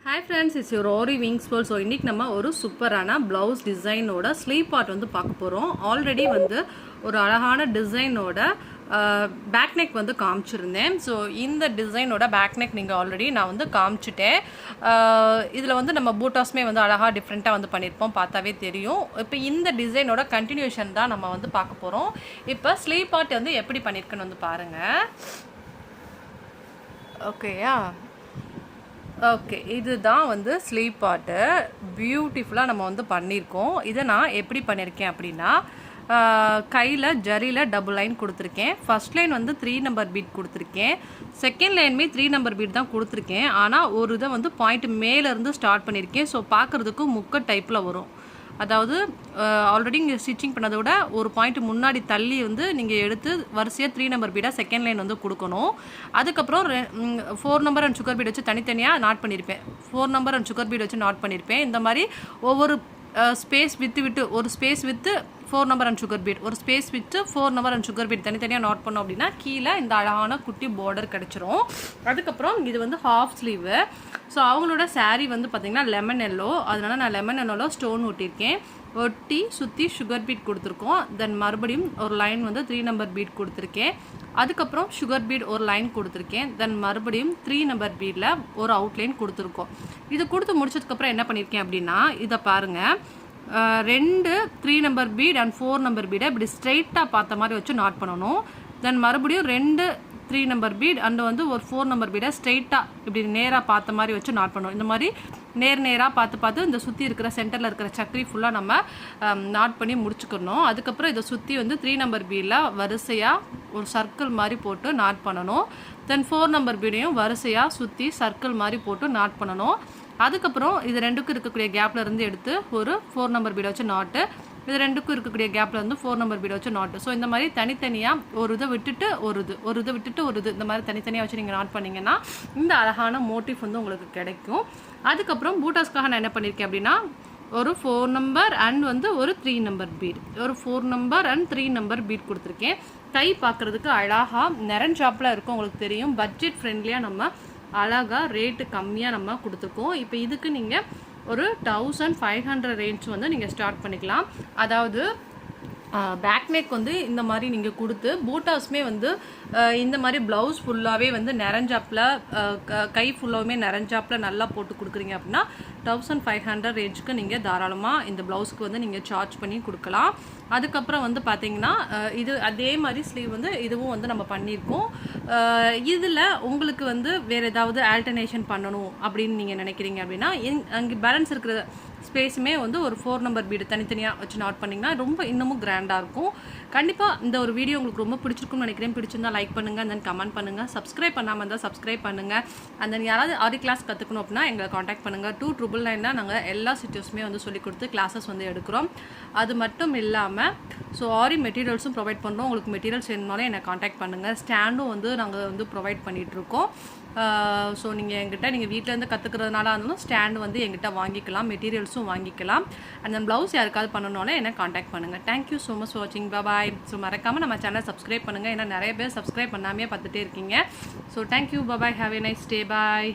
Hi friends, it's your Aariwingsworld. So இன்னைக்கு நம்ம ஒரு சூப்பரான blouse டிசைனோட ஸ்லீவ் பார்ட் வந்து பார்க்க போறோம். ஆல்ரெடி வந்து ஒரு அழகான டிசைனோட பேக் நெக் வந்து காமிச்சிருந்தேன். ஸோ இந்த டிசைனோட பேக் நெக் நீங்கள் ஆல்ரெடி நான் வந்து காமிச்சிட்டேன். இதில் வந்து நம்ம பூட்டாஸ்மே வந்து அழகாக டிஃப்ரெண்ட்டாக வந்து பண்ணியிருப்போம், பார்த்தாவே தெரியும். இப்போ இந்த டிசைனோட கண்டினியூஷன் தான் நம்ம வந்து பார்க்க போகிறோம். இப்போ ஸ்லீவ் பார்ட் வந்து எப்படி பண்ணியிருக்குன்னு வந்து பாருங்கள். ஓகேயா? ஓகே, இதுதான் வந்து ஸ்லீவ் பார்ட்டு. பியூட்டிஃபுல்லாக நம்ம வந்து பண்ணியிருக்கோம். இதை நான் எப்படி பண்ணியிருக்கேன் அப்படின்னா, கையில் ஜரியில் டபுள் லைன் கொடுத்துருக்கேன். ஃபர்ஸ்ட் லைன் வந்து 3 நம்பர் பீட் கொடுத்துருக்கேன். செகண்ட் லைனுமே 3 நம்பர் பீட் தான் கொடுத்துருக்கேன். ஆனால் ஒரு இதை வந்து பாயிண்ட் மேலேருந்து ஸ்டார்ட் பண்ணியிருக்கேன். ஸோ பார்க்குறதுக்கு முக்க டைப்பில் வரும். அதாவது ஆல்ரெடி இங்கே ஸ்டிச்சிங் பண்ணதை விட ஒரு பாயிண்ட் முன்னாடி தள்ளி வந்து நீங்கள் எடுத்து வரிசையாக 3 நம்பர் பீடாக செகண்ட் லைன் வந்து கொடுக்கணும். அதுக்கப்புறம் 4 நம்பர் அண்ட் சுகர் பீட் வச்சு தனித்தனியாக நாட் பண்ணியிருப்பேன். 4 நம்பர் அண்ட் சுகர் பீட் வச்சு நாட் பண்ணியிருப்பேன். இந்த மாதிரி ஒவ்வொரு ஸ்பேஸ் விட்டு ஒரு ஸ்பேஸ் வித்து 4 நம்பர் அண்ட் சுகர் பீட், ஒரு ஸ்பேஸ் வித்து 4 நம்பர் அண்ட் சுகர் பீட் தனித்தனியாக நாட் பண்ணோம் அப்படின்னா கீழே இந்த அழகான குட்டி பார்டர் கிடச்சிரும். அதுக்கப்புறம் இது வந்து ஹாஃப் ஸ்லீவு. ஸோ அவங்களோட சாரீ வந்து பார்த்திங்கன்னா லெமன் எல்லோ, அதனால நான் லெமன் எல்லோவில் ஸ்டோன் ஒட்டியிருக்கேன். ஒட்டி சுற்றி சுகர் பீட் கொடுத்துருக்கோம். தென் மறுபடியும் ஒரு லைன் வந்து 3 நம்பர் பீட் கொடுத்துருக்கேன். அதுக்கப்புறம் சுகர் பீட் ஒரு லைன் கொடுத்துருக்கேன். தென் மறுபடியும் 3 நம்பர் பீடில் ஒரு அவுட்லைன் கொடுத்துருக்கோம். இது கொடுத்து முடிச்சதுக்கப்புறம் என்ன பண்ணியிருக்கேன் அப்படின்னா, இதை பாருங்கள், 2 3 நம்பர் பீட் அண்ட் 4 நம்பர் பீடை இப்படி ஸ்ட்ரைட்டாக பார்த்த மாதிரி வச்சு நாட் பண்ணணும். தென் மறுபடியும் 2 3 நம்பர் பீட் அண்டு வந்து ஒரு 4 நம்பர் பீடை ஸ்ட்ரைட்டாக இப்படி நேராக பார்த்த மாதிரி வச்சு நாட் பண்ணணும். இந்த மாதிரி நேராக பார்த்து இந்த சுற்றி இருக்கிற சென்டரில் இருக்கிற சக்கரி ஃபுல்லாக நம்ம நாட் பண்ணி முடிச்சுக்கணும். அதுக்கப்புறம் இதை சுற்றி வந்து 3 நம்பர் பீடில் வரிசையாக ஒரு சர்க்கிள் மாதிரி போட்டு நாட் பண்ணணும். தென் 4 நம்பர் பீடையும் வரிசையாக சுற்றி சர்க்கிள் மாதிரி போட்டு நாட் பண்ணணும். அதுக்கப்புறம் இது ரெண்டுக்கும் இருக்கக்கூடிய கேப்பில் இருந்து எடுத்து ஒரு 4 நம்பர் பீடை வச்சு நாட்டு, இது ரெண்டுக்கும் இருக்கக்கூடிய கேப்பில் வந்து 4 நம்பர் பீடை வச்சு நாட்டு. ஸோ இந்த மாதிரி தனித்தனியாக ஒரு இதை விட்டுட்டு ஒரு இது விட்டுட்டு ஒரு இது, இந்த மாதிரி தனித்தனியாக வச்சு நீங்கள் நாட் பண்ணிங்கன்னா இந்த அழகான மோட்டிவ் வந்து உங்களுக்கு கிடைக்கும். அதுக்கப்புறம் பூட்டாஸ்க்காக நான் என்ன பண்ணியிருக்கேன் அப்படின்னா, ஒரு 4 நம்பர் அண்ட் வந்து ஒரு 3 நம்பர் பீட், ஒரு 4 நம்பர் அண்ட் 3 நம்பர் பீட் கொடுத்துருக்கேன். கை பார்க்குறதுக்கு அழகாக நிறைஞ்சாப்பில் இருக்கும். உங்களுக்கு தெரியும், பட்ஜெட் ஃப்ரெண்ட்லியாக நம்ம அழகாக ரேட்டு கம்மியாக நம்ம கொடுத்துருக்கோம். இப்போ இதுக்கு நீங்கள் ஒரு 1500 ரேஞ்ச் வந்து நீங்கள் ஸ்டார்ட் பண்ணிக்கலாம். அதாவது பேக் நெக் வந்து இந்த மாதிரி நீங்கள் கொடுத்து பூட்டாஸுமே வந்து இந்த மாதிரி ப்ளவுஸ் ஃபுல்லாகவே வந்து நிறைஞ்சாப்பில் கை ஃபுல்லாகவுமே நிறைஞ்சாப்பில் நல்லா போட்டு கொடுக்குறீங்க அப்படின்னா 1500 ரேஞ்சுக்கு நீங்கள் தாராளமாக இந்த ப்ளவுஸுக்கு வந்து நீங்கள் சார்ஜ் பண்ணி கொடுக்கலாம். அதுக்கப்புறம் வந்து பார்த்தீங்கன்னா இது அதே மாதிரி ஸ்லீவ் வந்து இதுவும் வந்து நம்ம பண்ணியிருக்கோம். இதில் உங்களுக்கு வந்து வேறு ஏதாவது ஆல்டர்னேஷன் பண்ணணும் அப்படின்னு நீங்கள் நினைக்கிறீங்க அப்படின்னா அங்கே பேலன்ஸ் இருக்கிற ஸ்பேஸுமே வந்து ஒரு 4 நம்பர் பீடு தனித்தனியாக வச்சு நாட் பண்ணிங்கன்னா ரொம்ப இன்னமும் கிராண்டாக இருக்கும். கண்டிப்பாக இந்த ஒரு வீடியோ உங்களுக்கு ரொம்ப பிடிச்சிருக்கும்னு நினைக்கிறேன். பிடிச்சிருந்தா லைக் பண்ணுங்கள், தென் கமெண்ட் பண்ணுங்கள். சப்ஸ்கிரைப் பண்ணாமல் இருந்தால் சப்ஸ்கிரைப் பண்ணுங்கள். அண்ட் தென் யாராவது ஆரி கிளாஸ் கற்றுக்கணும் அப்படின்னா எங்களை காண்டாக்ட் பண்ணுங்கள். 2999 தான் நாங்கள் எல்லா சிட்டியூஸுமே வந்து சொல்லிக் கொடுத்து கிளாஸஸ் வந்து எடுக்கிறோம். அது மட்டும் இல்லாமல் ஸோ ஆரி மெட்டீரியல்ஸும் ப்ரொவைட் பண்ணுறோம். உங்களுக்கு மெட்டீரியல்ஸ் வேணும்னாலும் என்னை காண்டாக்ட் பண்ணுங்கள். ஸ்டாண்டும் வந்து நாங்கள் வந்து ப்ரொவைட் பண்ணிகிட்ருக்கோம். ஸோ நீங்கள் எங்கிட்ட நீங்கள் வீட்டிலேருந்து கற்றுக்கிறதுனால இருந்தாலும் ஸ்டாண்டு வந்து எங்கிட்ட வாங்கிக்கலாம், மெட்டீரியல்ஸும் வாங்கிக்கலாம். அண்ட் தென் ப்ளவுஸ் யாருக்காவது பண்ணணும்னாலும் என்னை காண்டாக்ட் பண்ணுங்கள். தேங்க்யூ ஸோ மச் ஃபார் வாட்சிங். பாய். ஸோ மறக்காமல் நம்ம சேனல் சப்ஸ்கிரைப் பண்ணுங்கள். ஏன்னா நிறைய பேர் சப்ஸ்கிரைப் பண்ணாமே பார்த்துட்டே இருக்கீங்க. So thank you. Bye. Have a nice day. Bye.